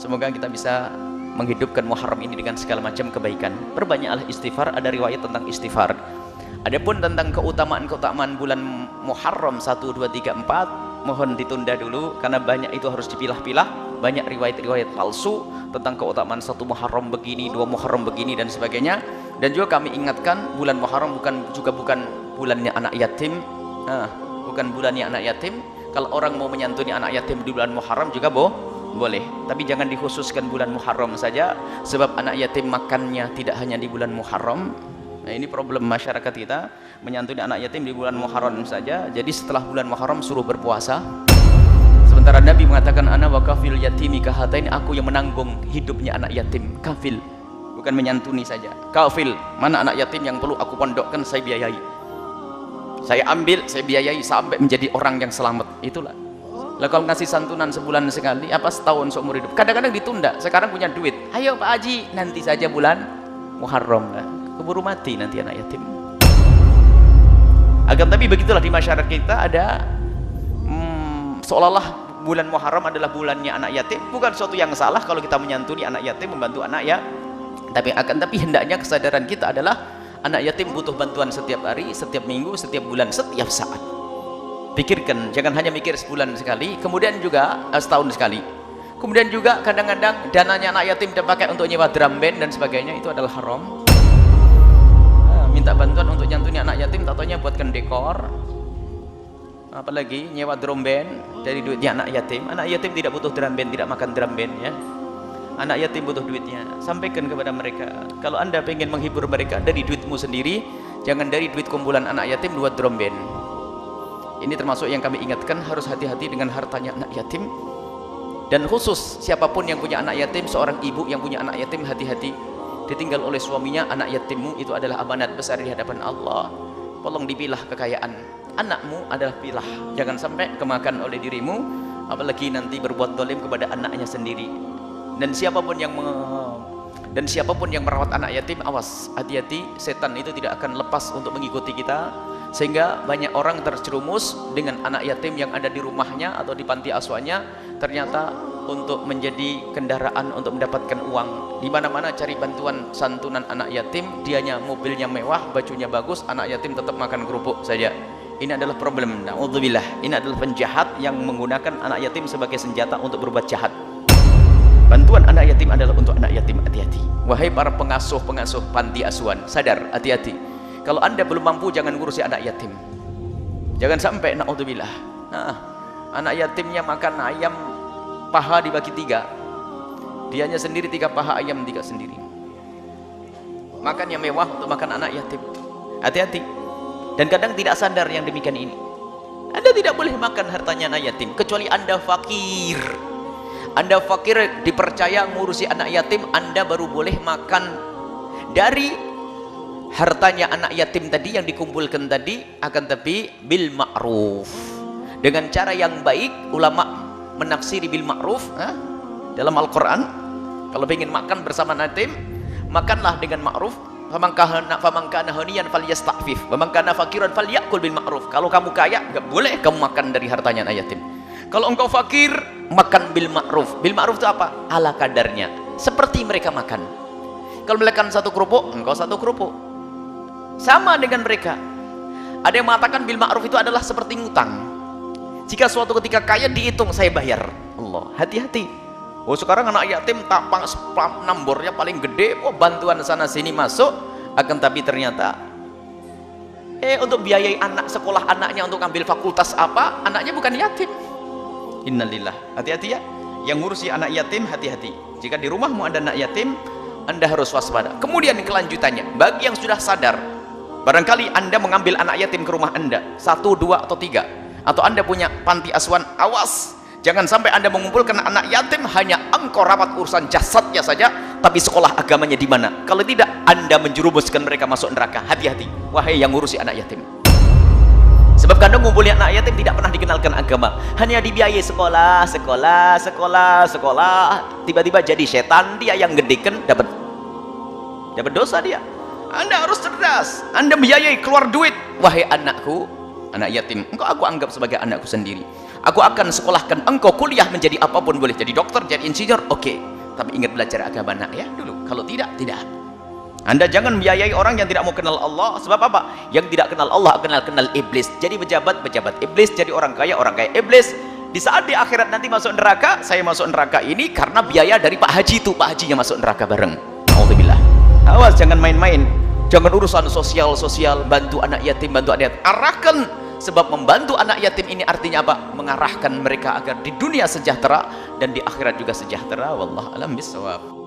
Semoga kita bisa menghidupkan Muharram ini dengan segala macam kebaikan. Perbanyaklah istighfar, ada riwayat tentang istighfar. Adapun tentang keutamaan-keutamaan bulan Muharram 1, 2, 3, 4, mohon ditunda dulu karena banyak itu harus dipilah-pilah. Banyak riwayat-riwayat palsu tentang keutamaan 1 Muharram begini, 2 Muharram begini dan sebagainya. Dan juga kami ingatkan bulan Muharram bukan bulannya anak yatim. Bukan bulannya anak yatim. Kalau orang mau menyantuni anak yatim di bulan Muharram juga boleh, tapi jangan dikhususkan bulan Muharram saja, sebab anak yatim makannya tidak hanya di bulan Muharram. Nah, ini problem masyarakat kita, menyantuni anak yatim di bulan Muharram saja. Jadi setelah bulan Muharram suruh berpuasa. Sementara Nabi mengatakan ana wa kafil yatimi kahatain, aku yang menanggung hidupnya anak yatim. Kafil, bukan menyantuni saja. Kafil, mana anak yatim yang perlu aku pondokkan, saya biayai. Saya ambil, saya biayai sampai menjadi orang yang selamat. Itulah. Lah kalau ngasih santunan sebulan sekali, apa setahun seumur hidup? Kadang-kadang ditunda. Sekarang punya duit, ayo Pak Haji, nanti saja bulan Muharram. Keburu mati nanti anak yatim. Akan tapi begitulah di masyarakat kita ada seolah-olah bulan Muharram adalah bulannya anak yatim. Bukan suatu yang salah kalau kita menyantuni anak yatim, membantu anak ya. Tapi hendaknya kesadaran kita adalah anak yatim butuh bantuan setiap hari, setiap minggu, setiap bulan, setiap saat. Pikirkan, jangan hanya mikir sebulan sekali, kemudian juga setahun sekali. Kemudian juga kadang-kadang dananya anak yatim dipakai untuk nyewa drum band dan sebagainya, itu adalah haram. Minta bantuan untuk nyantuni anak yatim, tatonya buatkan dekor, apalagi nyewa drum band dari duitnya anak yatim. Anak yatim tidak butuh drum band, tidak makan drum band ya. Anak yatim butuh duitnya. Sampaikan kepada mereka, kalau anda pengen menghibur mereka dari duitmu sendiri, jangan dari duit kumpulan anak yatim buat drum band. Ini termasuk yang kami ingatkan, harus hati-hati dengan hartanya anak yatim. Dan khusus siapapun yang punya anak yatim, seorang ibu yang punya anak yatim, hati-hati ditinggal oleh suaminya. Anak yatimmu itu adalah amanat besar di hadapan Allah. Tolong dipilah kekayaan anakmu, adalah pilah, jangan sampai kemakan oleh dirimu, apalagi nanti berbuat zalim kepada anaknya sendiri. Dan siapapun yang merawat anak yatim, awas, hati-hati, setan itu tidak akan lepas untuk mengikuti kita, sehingga banyak orang terjerumus dengan anak yatim yang ada di rumahnya atau di panti asuhannya, ternyata untuk menjadi kendaraan untuk mendapatkan uang. Di mana-mana cari bantuan santunan anak yatim, dianya mobilnya mewah, bajunya bagus, anak yatim tetap makan kerupuk saja. Ini adalah problem. Na'udzubillah. Ini adalah penjahat yang menggunakan anak yatim sebagai senjata untuk berbuat jahat. Bantuan anak yatim adalah untuk anak yatim, hati-hati. Wahai para pengasuh-pengasuh panti asuhan, sadar, hati-hati. Kalau anda belum mampu, jangan ngurusi anak yatim. Jangan sampai, na'udzubillah, anak yatimnya makan ayam paha dibagi 3, dianya sendiri 3 paha ayam, 3 sendiri. Makannya mewah untuk makan anak yatim. Hati-hati. Dan kadang tidak sadar yang demikian ini. Anda tidak boleh makan hartanya anak yatim kecuali anda fakir. Anda fakir, dipercaya ngurusi anak yatim, anda baru boleh makan dari hartanya anak yatim tadi yang dikumpulkan tadi. Akan tapi bil ma'ruf, dengan cara yang baik. Ulama menaksiri bil ma'ruf dalam Al-Quran. Kalau ingin makan bersama yatim, makanlah dengan ma'ruf. Faman kana haniyan falyasta'fif wa man kana fakiran falyakul bil ma'ruf. Kalau kamu kaya, enggak boleh kamu makan dari hartanya anak yatim. Kalau engkau fakir, makan bil ma'ruf. Bil ma'ruf itu apa? Ala kadarnya, seperti mereka makan. Kalau mereka 1 kerupuk, engkau 1 kerupuk, sama dengan mereka. Ada yang mengatakan bil ma'ruf itu adalah seperti ngutang. Jika suatu ketika kaya, dihitung, saya bayar. Allah, hati-hati. Oh, sekarang anak yatim tapang nombornya paling gede, bantuan sana sini masuk. Akan tapi ternyata untuk biayai anak sekolah anaknya, untuk ambil fakultas apa, anaknya bukan yatim. Innalillah. Hati-hati ya, yang ngurusi anak yatim, hati-hati. Jika di rumahmu ada anak yatim, anda harus waspada. Kemudian kelanjutannya, bagi yang sudah sadar, barangkali anda mengambil anak yatim ke rumah anda 1, 2 atau 3, atau anda punya panti asuhan, awas, jangan sampai anda mengumpulkan anak yatim hanya engkau rawat urusan jasadnya saja, tapi sekolah agamanya di mana? Kalau tidak, anda menjerumuskan mereka masuk neraka. Hati-hati, wahai yang ngurusi anak yatim. Sebab kadang ngumpulnya anak yatim tidak pernah dikenalkan agama, hanya dibiayai sekolah, tiba-tiba jadi setan dia yang gedekan, dapat dosa dia. Anda harus cerdas. Anda biayai, keluar duit. Wahai anakku, anak yatim, engkau aku anggap sebagai anakku sendiri. Aku akan sekolahkan engkau kuliah menjadi apapun boleh, jadi dokter, jadi insinyur, oke. Tapi ingat belajar agama nak ya dulu. Kalau tidak, tidak. Anda jangan biayai orang yang tidak mau kenal Allah. Sebab apa? Yang tidak kenal Allah kenal iblis. Jadi pejabat iblis, jadi orang kaya iblis. Di saat di akhirat nanti masuk neraka, saya masuk neraka ini karena biaya dari Pak Haji itu. Pak Hajinya masuk neraka bareng. Alhamdulillah. Awas, jangan main-main. Jangan urusan sosial, bantu anak yatim, arahkan. Sebab membantu anak yatim ini artinya apa? Mengarahkan mereka agar di dunia sejahtera dan di akhirat juga sejahtera. Wallahu a'lam bishawab.